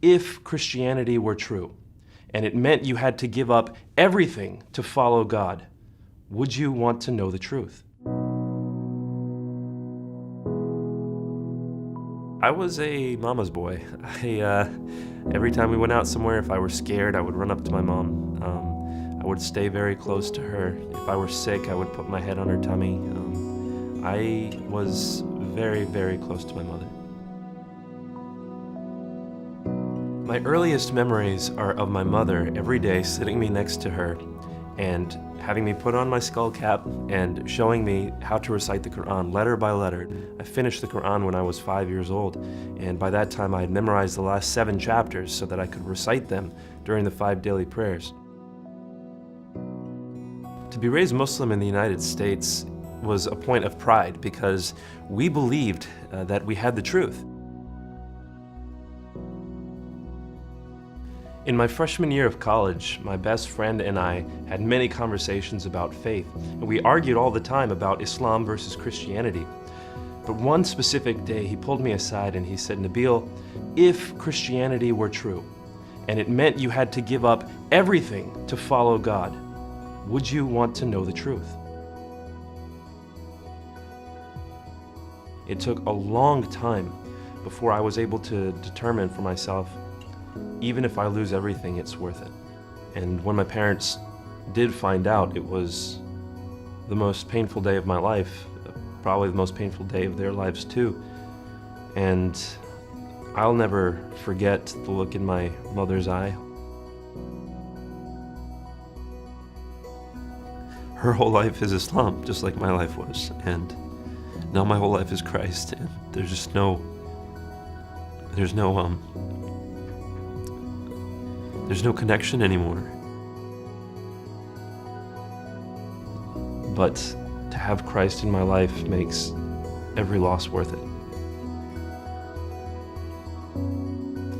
if Christianity were true, and it meant you had to give up everything to follow God, would you want to know the truth? I was a mama's boy. Every time we went out somewhere, if I were scared, I would run up to my mom. I would stay very close to her. If I were sick, I would put my head on her tummy. I was very, very close to my mother. My earliest memories are of my mother every day sitting me next to her and having me put on my skull cap and showing me how to recite the Quran letter by letter. I finished the Quran when I was 5 years old, and by that time I had memorized the last 7 chapters so that I could recite them during the 5 daily prayers. To be raised Muslim in the United States was a point of pride because we believed that we had the truth. In my freshman year of college, my best friend and I had many conversations about faith, and we argued all the time about Islam versus Christianity. But one specific day, he pulled me aside and he said, "Nabeel, if Christianity were true, and it meant you had to give up everything to follow God, would you want to know the truth?" It took a long time before I was able to determine for myself, even if I lose everything, it's worth it. And when my parents did find out, it was the most painful day of my life, probably the most painful day of their lives too. And I'll never forget the look in my mother's eye. Her whole life is Islam, just like my life was, and now my whole life is Christ, and there's no connection anymore. But to have Christ in my life makes every loss worth it.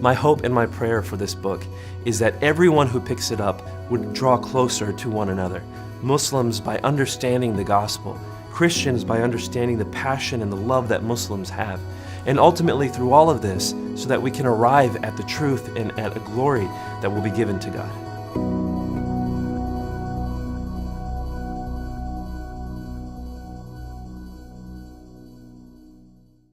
My hope and my prayer for this book is that everyone who picks it up would draw closer to one another. Muslims by understanding the gospel, Christians by understanding the passion and the love that Muslims have, and ultimately through all of this, so that we can arrive at the truth and at a glory that will be given to God.